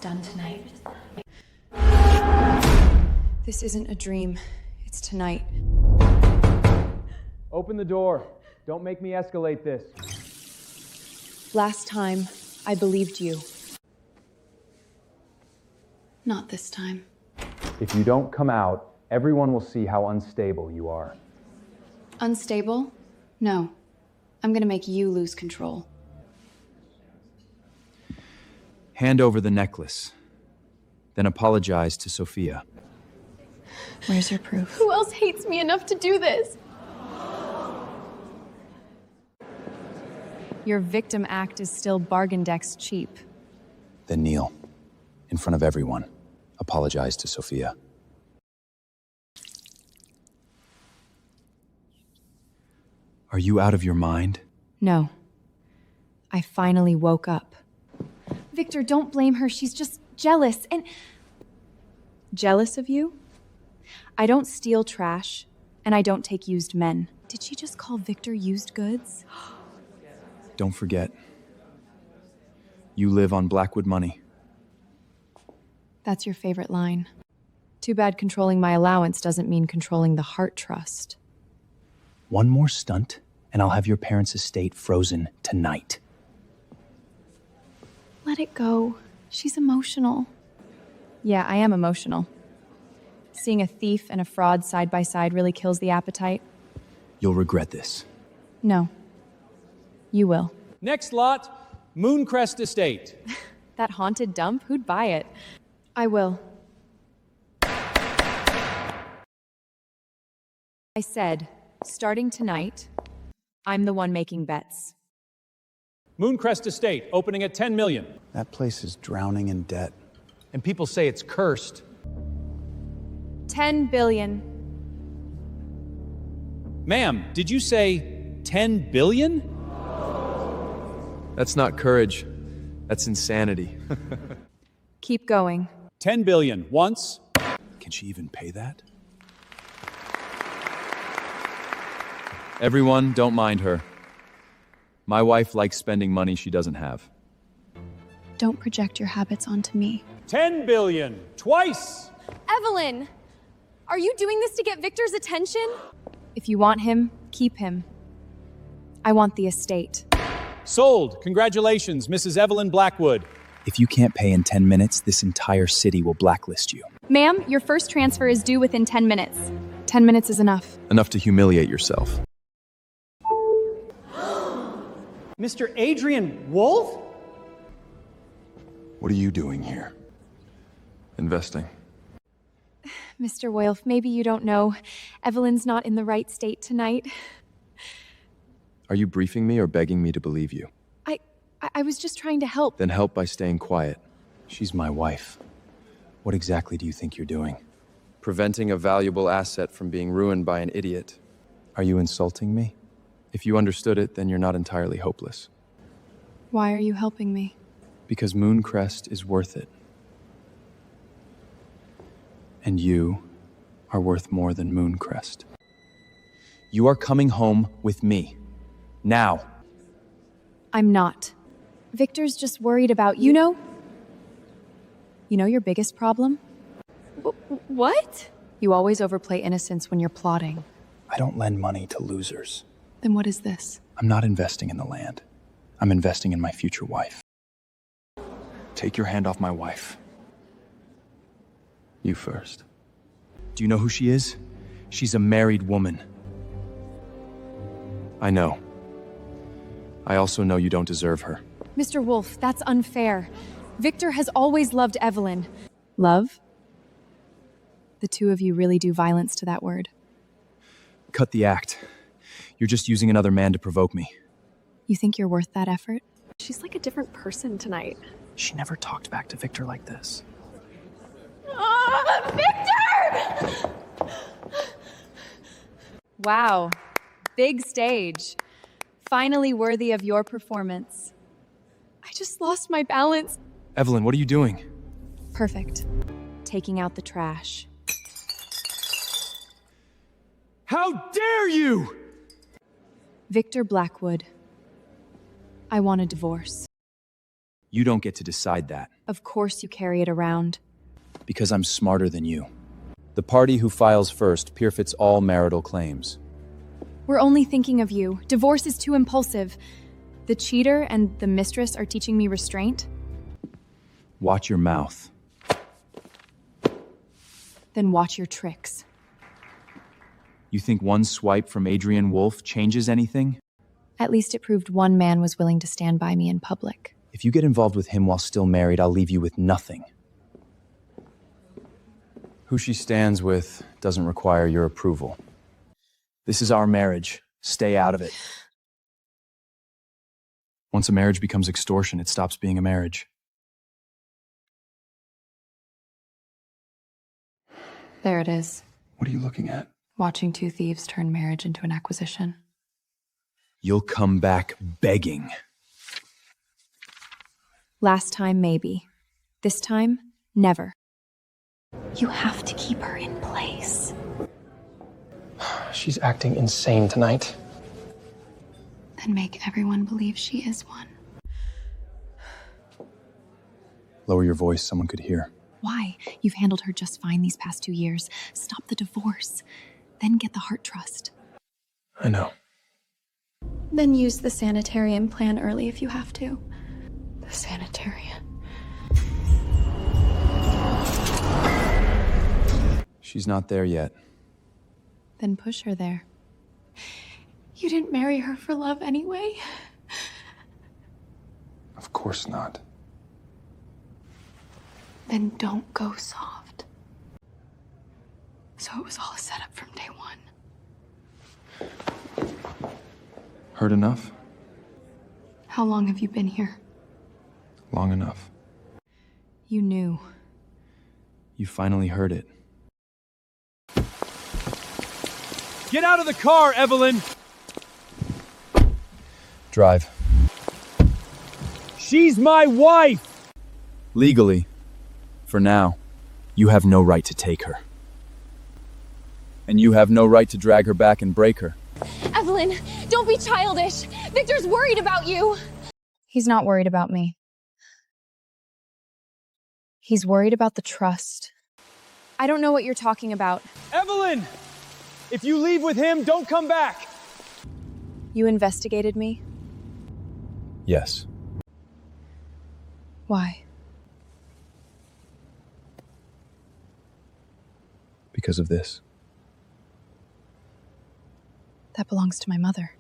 done tonight. This isn't a dream. It's tonight. Open the door. Don't make me escalate this. Last time, I believed you. Not this time. If you don't come out, everyone will see how unstable you are. Unstable? No. I'm gonna make you lose control. Hand over the necklace. Then apologize to Sophia. Where's your proof? Who else hates me enough to do this? Your victim act is still bargain decks cheap. Then kneel. In front of everyone. Apologize to Sophia. Are you out of your mind? No. I finally woke up. Victor, don't blame her. She's just jealous and... Jealous of you? I don't steal trash, and I don't take used men. Did she just call Victor used goods? Don't forget. You live on Blackwood money. That's your favorite line. Too bad controlling my allowance doesn't mean controlling the heart trust. One more stunt, and I'll have your parents' estate frozen tonight. Let it go. She's emotional. Yeah, I am emotional. Seeing a thief and a fraud side by side really kills the appetite. You'll regret this. No. You will. Next lot, Mooncrest Estate. That haunted dump? Who'd buy it? I will. I said, starting tonight, I'm the one making bets. Mooncrest Estate, opening at 10 million. That place is drowning in debt. And people say it's cursed. 10 billion. Ma'am, did you say 10 billion? That's not courage. That's insanity. Keep going. 10 billion, once. Can she even pay that? Everyone, don't mind her. My wife likes spending money she doesn't have. Don't project your habits onto me. 10 billion, twice. Evelyn! Are you doing this to get Victor's attention? If you want him, keep him. I want the estate. Sold. Congratulations, Mrs. Evelyn Blackwood. If you can't pay in 10 minutes, this entire city will blacklist you. Ma'am, your first transfer is due within 10 minutes. 10 minutes is enough. Enough to humiliate yourself. Mr. Adrian Wolf? What are you doing here? Investing. Mr. Wolf, maybe you don't know. Evelyn's not in the right state tonight. Are you briefing me or begging me to believe you? I was just trying to help. Then help by staying quiet. She's my wife. What exactly do you think you're doing? Preventing a valuable asset from being ruined by an idiot. Are you insulting me? If you understood it, then you're not entirely hopeless. Why are you helping me? Because Mooncrest is worth it. And you are worth more than Mooncrest. You are coming home with me. Now. I'm not. Victor's just worried about you know? You know your biggest problem? What? You always overplay innocence when you're plotting. I don't lend money to losers. Then what is this? I'm not investing in the land. I'm investing in my future wife. Take your hand off my wife. You first. Do you know who she is? She's a married woman. I know. I also know you don't deserve her. Mr. Wolf, that's unfair. Victor has always loved Evelyn. Love? The two of you really do violence to that word. Cut the act. You're just using another man to provoke me. You think you're worth that effort? She's like a different person tonight. She never talked back to Victor like this. Victor! Wow. Big stage. Finally worthy of your performance. I just lost my balance. Evelyn, what are you doing? Perfect. Taking out the trash. How dare you! Victor Blackwood. I want a divorce. You don't get to decide that. Of course you carry it around. Because I'm smarter than you. The party who files first forfeits all marital claims. We're only thinking of you. Divorce is too impulsive. The cheater and the mistress are teaching me restraint. Watch your mouth. Then watch your tricks. You think one swipe from Adrian Wolf changes anything? At least it proved one man was willing to stand by me in public. If you get involved with him while still married, I'll leave you with nothing. Who she stands with doesn't require your approval. This is our marriage. Stay out of it. Once a marriage becomes extortion, it stops being a marriage. There it is. What are you looking at? Watching two thieves turn marriage into an acquisition. You'll come back begging. Last time, maybe. This time, never. You have to keep her in place. She's acting insane tonight. Then make everyone believe she is one. Lower your voice, someone could hear. Why? You've handled her just fine these past 2 years. Stop the divorce. Then get the heart trust. I know. Then use the sanitarium plan early if you have to. The sanitarium. She's not there yet. Then push her there. You didn't marry her for love anyway? Of course not. Then don't go soft. So it was all a setup from day one. Heard enough? How long have you been here? Long enough. You knew. You finally heard it. Get out of the car, Evelyn! Drive. She's my wife! Legally, for now, you have no right to take her. And you have no right to drag her back and break her. Evelyn, don't be childish. Victor's worried about you. He's not worried about me. He's worried about the trust. I don't know what you're talking about. Evelyn! If you leave with him, don't come back! You investigated me? Yes. Why? Because of this. That belongs to my mother.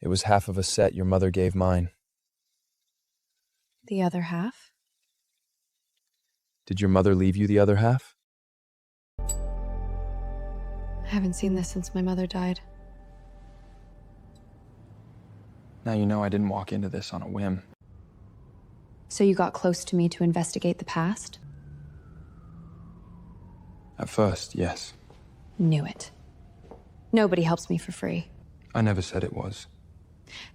It was half of a set your mother gave mine. The other half? Did your mother leave you the other half? I haven't seen this since my mother died. Now you know I didn't walk into this on a whim. So you got close to me to investigate the past? At first, yes. Knew it. Nobody helps me for free. I never said it was.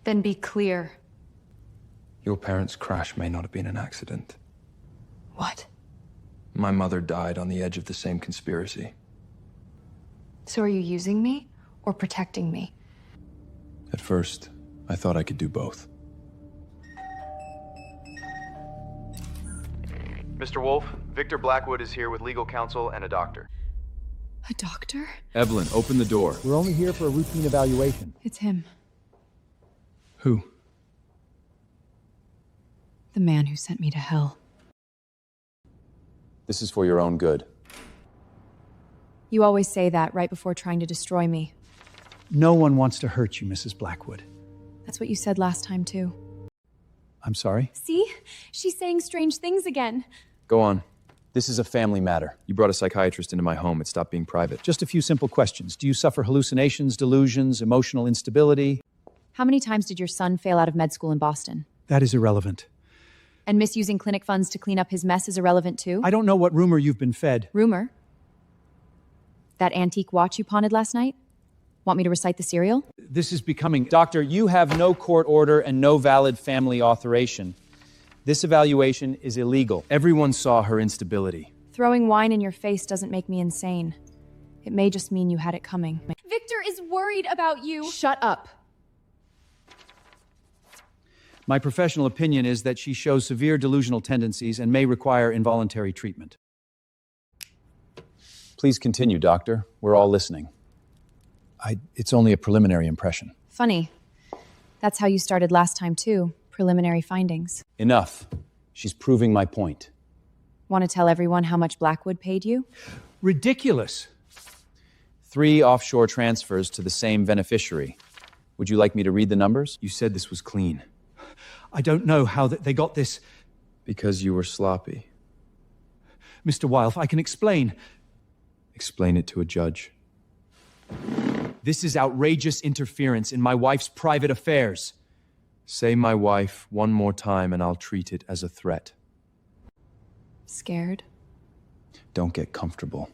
Then be clear. Your parents' crash may not have been an accident. What? My mother died on the edge of the same conspiracy. So are you using me or protecting me? At first, I thought I could do both. Mr. Wolf, Victor Blackwood is here with legal counsel and a doctor. A doctor? Evelyn, open the door. We're only here for a routine evaluation. It's him. Who? The man who sent me to hell. This is for your own good. You always say that right before trying to destroy me. No one wants to hurt you, Mrs. Blackwood. That's what you said last time, too. I'm sorry? See? She's saying strange things again. Go on. This is a family matter. You brought a psychiatrist into my home. It stopped being private. Just a few simple questions. Do you suffer hallucinations, delusions, emotional instability? How many times did your son fail out of med school in Boston? That is irrelevant. And misusing clinic funds to clean up his mess is irrelevant, too? I don't know what rumor you've been fed. Rumor? That antique watch you pawned last night? Want me to recite the serial? This is becoming... Doctor, you have no court order and no valid family authorization. This evaluation is illegal. Everyone saw her instability. Throwing wine in your face doesn't make me insane. It may just mean you had it coming. Victor is worried about you. Shut up. My professional opinion is that she shows severe delusional tendencies and may require involuntary treatment. Please continue, Doctor. We're all listening. It's only a preliminary impression. Funny. That's how you started last time, too. Preliminary findings. Enough. She's proving my point. Want to tell everyone how much Blackwood paid you? Ridiculous. 3 offshore transfers to the same beneficiary. Would you like me to read the numbers? You said this was clean. I don't know how they got this. Because you were sloppy. Mr. Wilf, I can explain. Explain it to a judge. This is outrageous interference in my wife's private affairs. Say my wife one more time and I'll treat it as a threat. Scared? Don't get comfortable.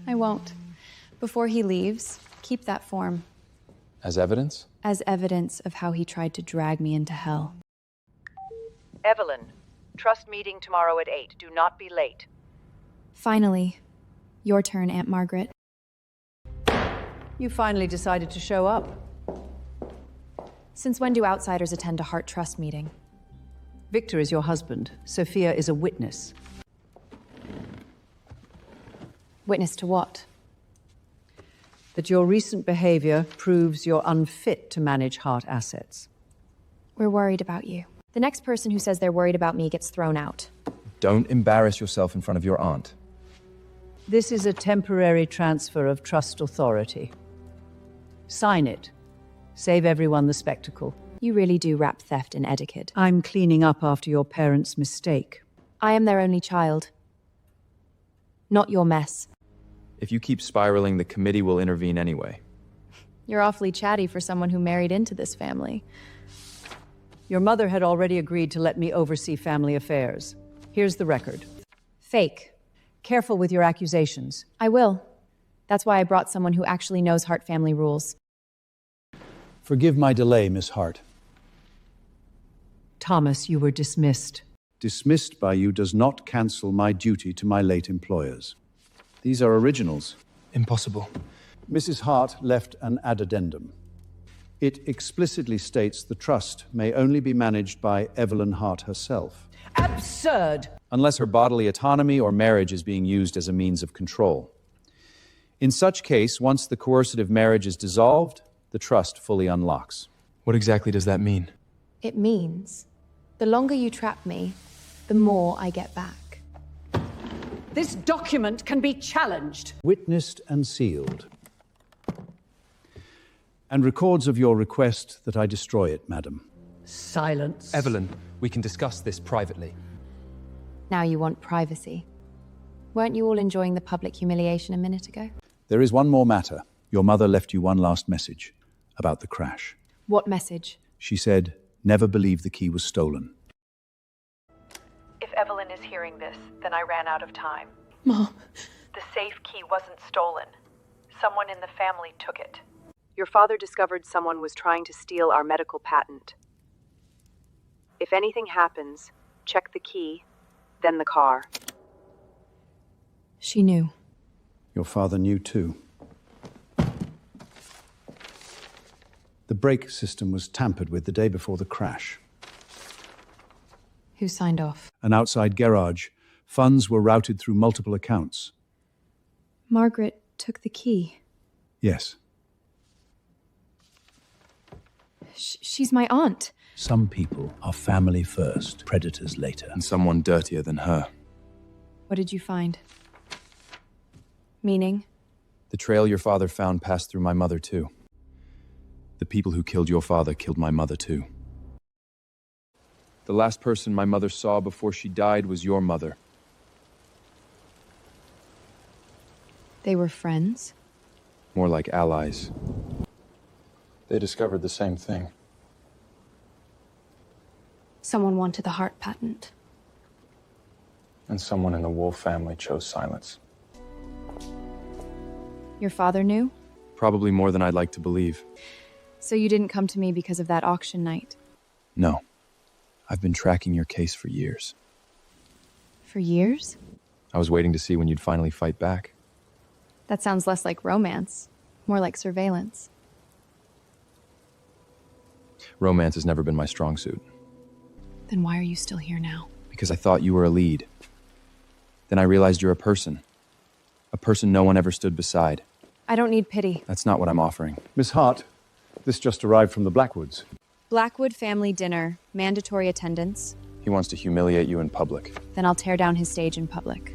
I won't. Before he leaves, keep that form. As evidence? As evidence of how he tried to drag me into hell. Evelyn, trust meeting tomorrow at 8. Do not be late. Finally. Your turn, Aunt Margaret. You finally decided to show up. Since when do outsiders attend a Heart Trust meeting? Victor is your husband. Sophia is a witness. Witness to what? That your recent behavior proves you're unfit to manage Heart assets. We're worried about you. The next person who says they're worried about me gets thrown out. Don't embarrass yourself in front of your aunt. This is a temporary transfer of trust authority. Sign it. Save everyone the spectacle. You really do wrap theft in etiquette. I'm cleaning up after your parents' mistake. I am their only child. Not your mess. If you keep spiraling, the committee will intervene anyway. You're awfully chatty for someone who married into this family. Your mother had already agreed to let me oversee family affairs. Here's the record. Fake. Careful with your accusations. I will. That's why I brought someone who actually knows Hart family rules. Forgive my delay, Miss Hart. Thomas, you were dismissed. Dismissed by you does not cancel my duty to my late employers. These are originals. Impossible. Mrs. Hart left an addendum. It explicitly states the trust may only be managed by Evelyn Hart herself. Absurd! Unless her bodily autonomy or marriage is being used as a means of control. In such case, once the coercive marriage is dissolved, the trust fully unlocks. What exactly does that mean? It means the longer you trap me, the more I get back. This document can be challenged. Witnessed and sealed. And records of your request that I destroy it, madam. Silence. Evelyn, we can discuss this privately. Now you want privacy. Weren't you all enjoying the public humiliation a minute ago? There is one more matter. Your mother left you one last message about the crash. What message? She said, never believe the key was stolen. If Evelyn is hearing this, then I ran out of time. Mom. The safe key wasn't stolen. Someone in the family took it. Your father discovered someone was trying to steal our medical patent. If anything happens, check the key, then the car. She knew. Your father knew too. The brake system was tampered with the day before the crash. Who signed off? An outside garage. Funds were routed through multiple accounts. Margaret took the key. Yes. She's my aunt. Some people are family first, predators later. And someone dirtier than her. What did you find? Meaning? The trail your father found passed through my mother too. The people who killed your father killed my mother too. The last person my mother saw before she died was your mother. They were friends? More like allies. They discovered the same thing. Someone wanted the Hart patent. And someone in the Wolf family chose silence. Your father knew? Probably more than I'd like to believe. So you didn't come to me because of that auction night? No. I've been tracking your case for years. For years? I was waiting to see when you'd finally fight back. That sounds less like romance, more like surveillance. Romance has never been my strong suit. Then why are you still here now? Because I thought you were a lead. Then I realized you're a person. A person no one ever stood beside. I don't need pity. That's not what I'm offering. Miss Hart, this just arrived from the Blackwoods. Blackwood family dinner, mandatory attendance. He wants to humiliate you in public. Then I'll tear down his stage in public.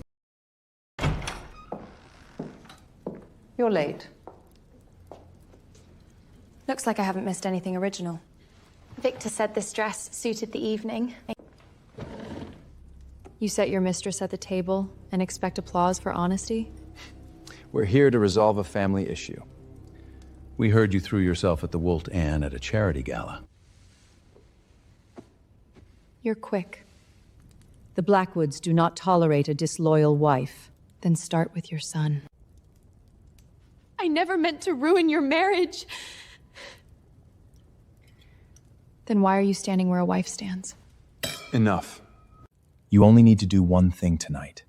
You're late. Looks like I haven't missed anything original. Victor said this dress suited the evening. You set your mistress at the table and expect applause for honesty? We're here to resolve a family issue. We heard you threw yourself at the Wolt Ann at a charity gala. You're quick. The Blackwoods do not tolerate a disloyal wife. Then start with your son. I never meant to ruin your marriage. Then why are you standing where a wife stands? Enough. You only need to do one thing tonight.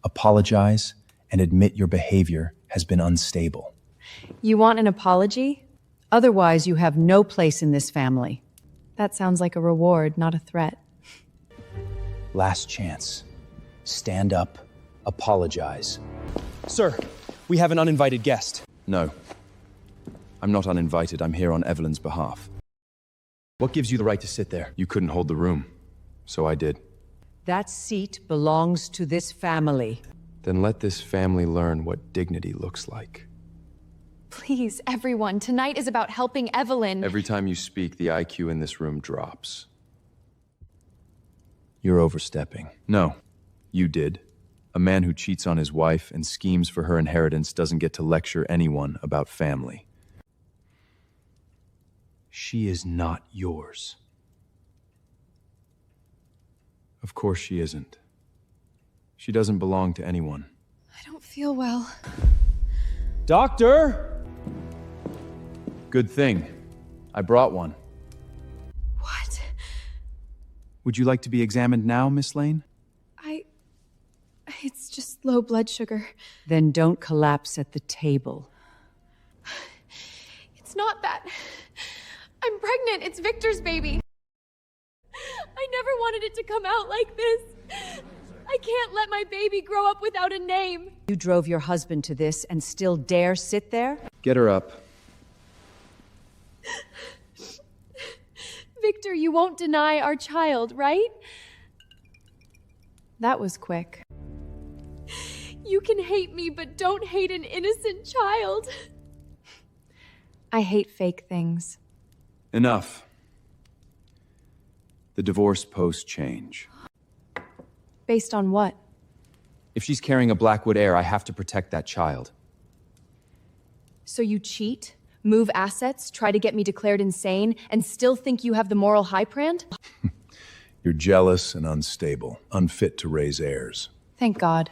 Apologize and admit your behavior has been unstable. You want an apology? Otherwise, you have no place in this family. That sounds like a reward, not a threat. Last chance. Stand up. Apologize. Sir, we have an uninvited guest. No. I'm not uninvited. I'm here on Evelyn's behalf. What gives you the right to sit there? You couldn't hold the room, so I did. That seat belongs to this family. Then let this family learn what dignity looks like. Please, everyone, tonight is about helping Evelyn. Every time you speak, the IQ in this room drops. You're overstepping. No, you did. A man who cheats on his wife and schemes for her inheritance doesn't get to lecture anyone about family. She is not yours. Of course she isn't. She doesn't belong to anyone. I don't feel well. Doctor! Good thing. I brought one. What? Would you like to be examined now, Miss Lane? It's just low blood sugar. Then don't collapse at the table. It's not that. I'm pregnant. It's Victor's baby. I never wanted it to come out like this. I can't let my baby grow up without a name. You drove your husband to this and still dare sit there? Get her up. Victor, you won't deny our child, right? That was quick. You can hate me, but don't hate an innocent child. I hate fake things. Enough. The divorce posts change. Based on what? If she's carrying a Blackwood heir, I have to protect that child. So you cheat, move assets, try to get me declared insane, and still think you have the moral high brand? You're jealous and unstable, unfit to raise heirs. Thank God.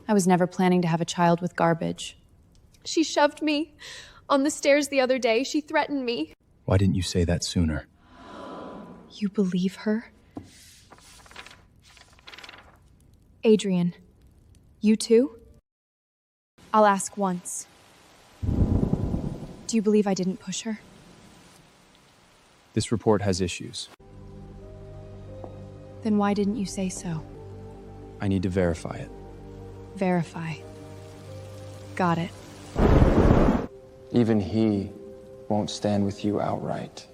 I was never planning to have a child with garbage. She shoved me on the stairs the other day. She threatened me. Why didn't you say that sooner? You believe her? Adrian, you too? I'll ask once. Do you believe I didn't push her? This report has issues. Then why didn't you say so? I need to verify it. Verify. Got it. Even he won't stand with you outright.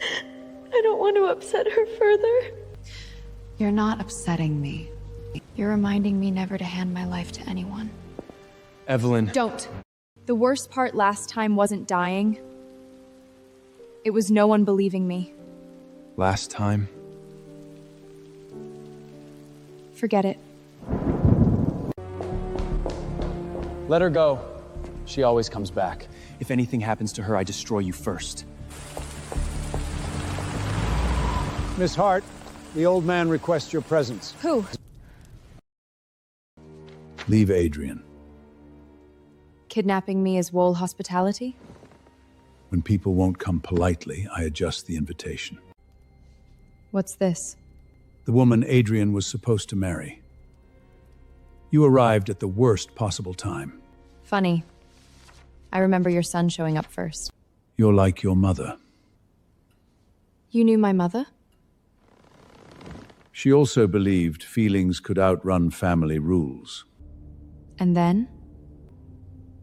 I don't want to upset her further. You're not upsetting me. You're reminding me never to hand my life to anyone. Evelyn. Don't. The worst part last time wasn't dying. It was no one believing me. Last time? Forget it. Let her go. She always comes back. If anything happens to her, I destroy you first. Miss Hart, the old man requests your presence. Who? Leave Adrian. Kidnapping me is Wool hospitality? When people won't come politely, I adjust the invitation. What's this? The woman Adrian was supposed to marry. You arrived at the worst possible time. Funny. I remember your son showing up first. You're like your mother. You knew my mother? She also believed feelings could outrun family rules. And then?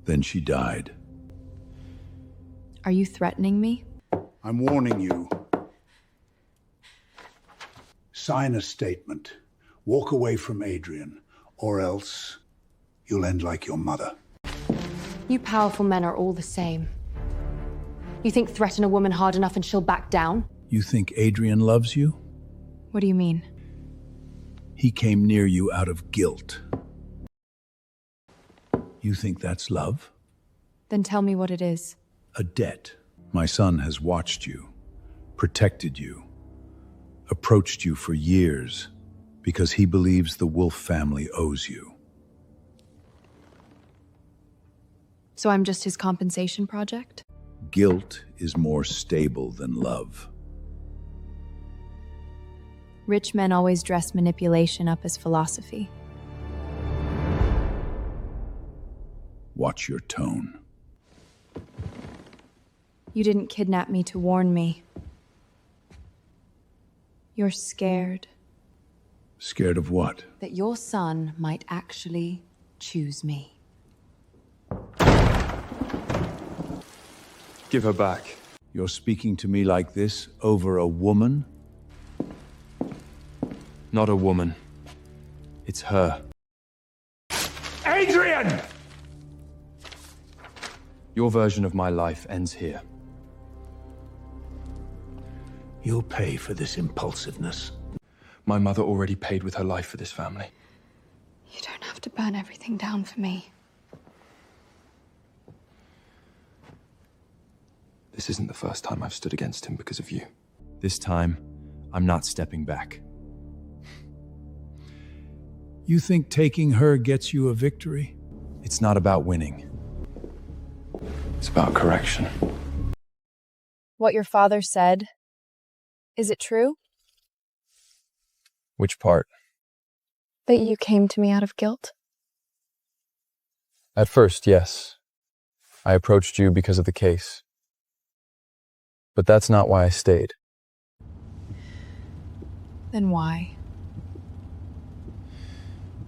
Then she died. Are you threatening me? I'm warning you. Sign a statement. Walk away from Adrian, or else you'll end like your mother. You powerful men are all the same. You think threaten a woman hard enough and she'll back down? You think Adrian loves you? What do you mean? He came near you out of guilt. You think that's love? Then tell me what it is. A debt. My son has watched you, protected you, approached you for years because he believes the Wolf family owes you. So I'm just his compensation project? Guilt is more stable than love. Rich men always dress manipulation up as philosophy. Watch your tone. You didn't kidnap me to warn me. You're scared. Scared of what? That your son might actually choose me. Give her back. You're speaking to me like this over a woman? Not a woman. It's her. Adrian! Your version of my life ends here. You'll pay for this impulsiveness. My mother already paid with her life for this family. You don't have to burn everything down for me. This isn't the first time I've stood against him because of you. This time, I'm not stepping back. You think taking her gets you a victory? It's not about winning. It's about correction. What your father said, is it true? Which part? That you came to me out of guilt? At first, yes. I approached you because of the case. But that's not why I stayed. Then why?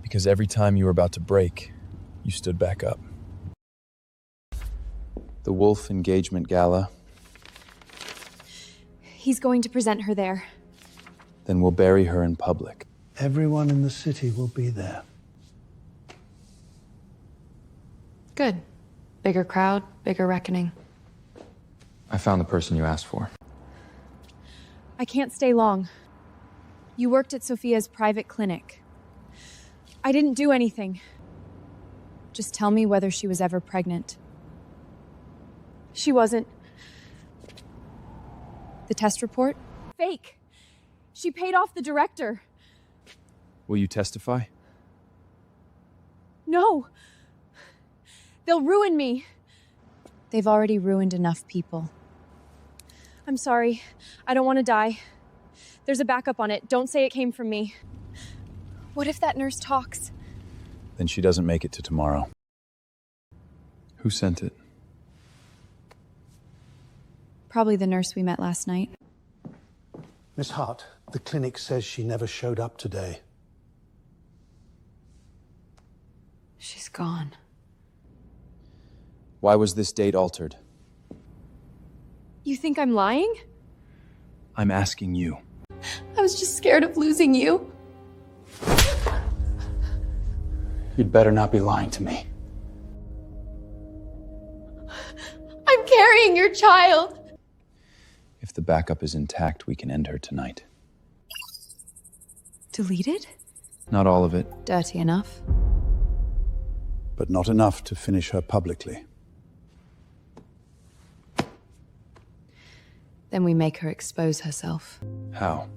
Because every time you were about to break, you stood back up. The Wolf Engagement Gala. He's going to present her there. Then we'll bury her in public. Everyone in the city will be there. Good. Bigger crowd, bigger reckoning. I found the person you asked for. I can't stay long. You worked at Sophia's private clinic. I didn't do anything. Just tell me whether she was ever pregnant. She wasn't. The test report? Fake. She paid off the director. Will you testify? No. They'll ruin me. They've already ruined enough people. I'm sorry. I don't want to die. There's a backup on it. Don't say it came from me. What if that nurse talks? Then she doesn't make it to tomorrow. Who sent it? Probably the nurse we met last night. Miss Hart, the clinic says she never showed up today. She's gone. Why was this date altered? You think I'm lying? I'm asking you. I was just scared of losing you. You'd better not be lying to me. I'm carrying your child. If the backup is intact, we can end her tonight. Deleted? Not all of it. Dirty enough. But not enough to finish her publicly. Then we make her expose herself. How?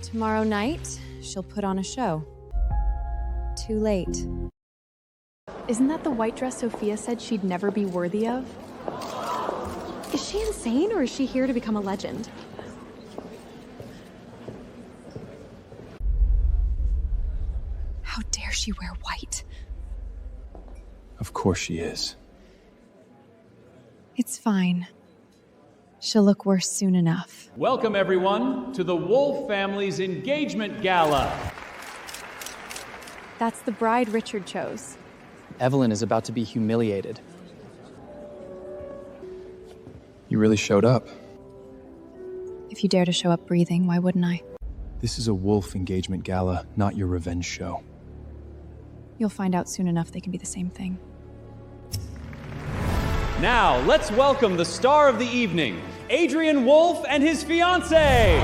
Tomorrow night, she'll put on a show. Too late. Isn't that the white dress Sophia said she'd never be worthy of? Is she insane, or is she here to become a legend? How dare she wear white? Of course she is. It's fine. She'll look worse soon enough. Welcome, everyone, to the Wolf family's engagement gala. That's the bride Richard chose. Evelyn is about to be humiliated. You really showed up. If you dare to show up breathing, why wouldn't I? This is a Wolf engagement gala, not your revenge show. You'll find out soon enough they can be the same thing. Now, let's welcome the star of the evening, Adrian Wolf and his fiancée.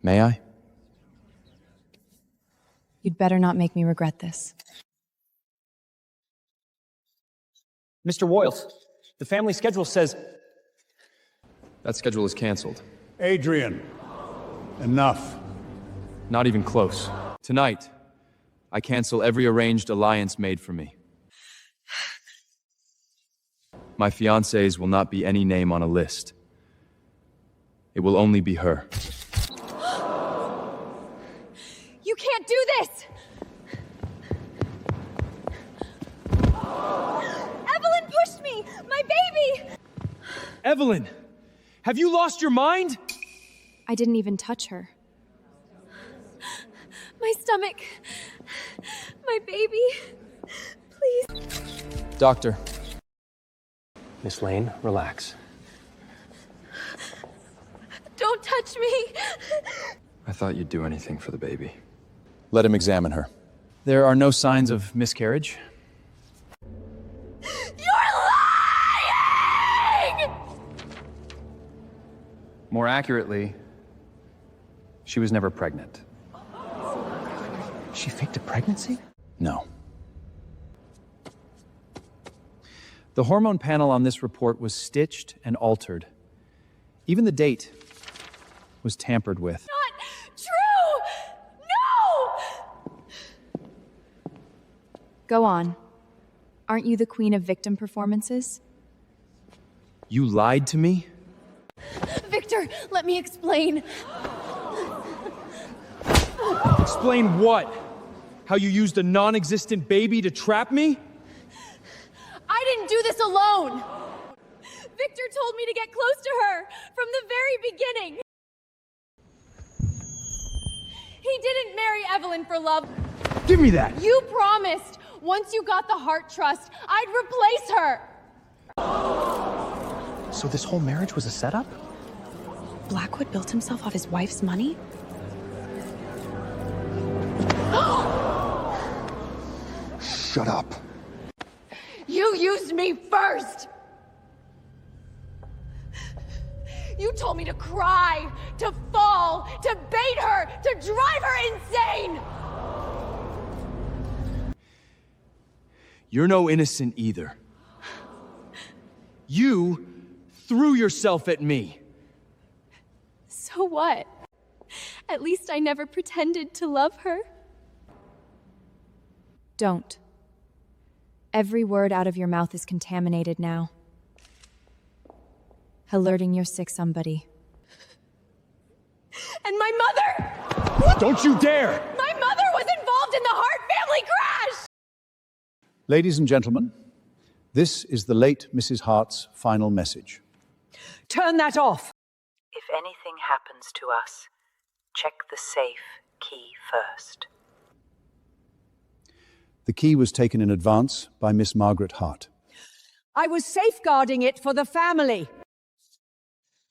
May I? You'd better not make me regret this. Mr. Woyles, the family schedule says... That schedule is canceled. Adrian, enough. Not even close. Tonight, I cancel every arranged alliance made for me. My fiancés will not be any name on a list. It will only be her. You can't do this! Evelyn pushed me! My baby! Evelyn! Have you lost your mind? I didn't even touch her. My stomach. My baby. Please. Doctor. Miss Lane, relax. Don't touch me. I thought you'd do anything for the baby. Let him examine her. There are no signs of miscarriage. You're lying! More accurately, she was never pregnant. She faked a pregnancy? No. The hormone panel on this report was stitched and altered. Even the date was tampered with. Not true! No! Go on. Aren't you the queen of victim performances? You lied to me? Victor, let me explain. Explain what? How you used a non-existent baby to trap me? I didn't do this alone. Victor told me to get close to her from the very beginning. He didn't marry Evelyn for love. Give me that! You promised once you got the heart trust, I'd replace her. So this whole marriage was a setup? Blackwood built himself off his wife's money? Shut up. You used me first. You told me to cry, to fall, to bait her, to drive her insane. You're no innocent either. You threw yourself at me. So what? At least I never pretended to love her. Don't. Every word out of your mouth is contaminated now. Alerting your sick somebody. And my mother! Don't you dare! My mother was involved in the Hart family crash! Ladies and gentlemen, this is the late Mrs. Hart's final message. Turn that off! If anything happens to us, check the safe key first. The key was taken in advance by Miss Margaret Hart. I was safeguarding it for the family.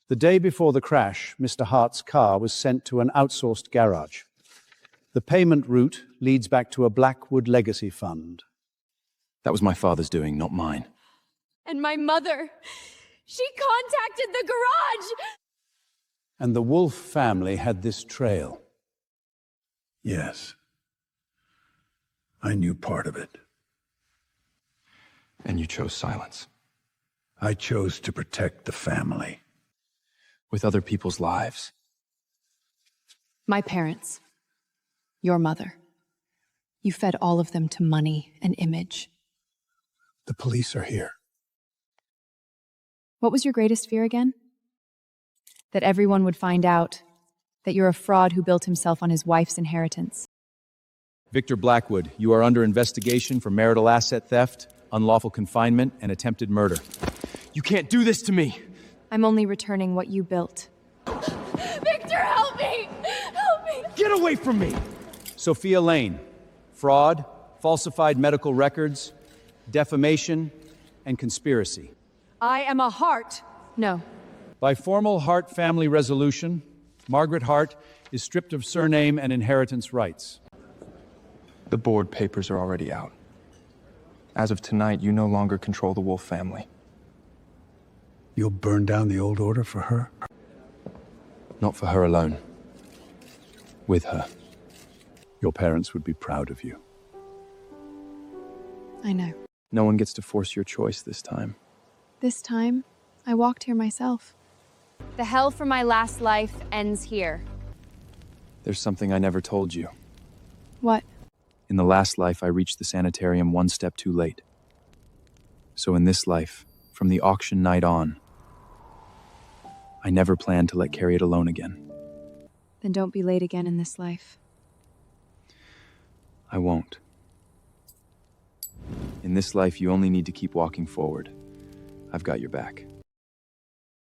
The day before the crash, Mr. Hart's car was sent to an outsourced garage. The payment route leads back to a Blackwood legacy fund. That was my father's doing, not mine. And my mother, she contacted the garage! And the Wolf family had this trail. Yes. I knew part of it. And you chose silence. I chose to protect the family. With other people's lives. My parents. Your mother. You fed all of them to money and image. The police are here. What was your greatest fear again? That everyone would find out, That you're a fraud who built himself on his wife's inheritance. Victor Blackwood, you are under investigation for marital asset theft, unlawful confinement, and attempted murder. You can't do this to me! I'm only returning what you built. Victor, help me! Help me! Get away from me! Sophia Lane, fraud, falsified medical records, defamation, and conspiracy. I am a Hart. No. By formal Hart family resolution, Margaret Hart is stripped of surname and inheritance rights. The board papers are already out. As of tonight, you no longer control the Wolf family. You'll burn down the old order for her? Not for her alone. With her. Your parents would be proud of you. I know. No one gets to force your choice this time. This time, I walked here myself. The hell from my last life ends here. There's something I never told you. What? In the last life, I reached the sanitarium one step too late. So in this life, from the auction night on, I never planned to let Carrie it alone again. Then don't be late again in this life. I won't. In this life, you only need to keep walking forward. I've got your back.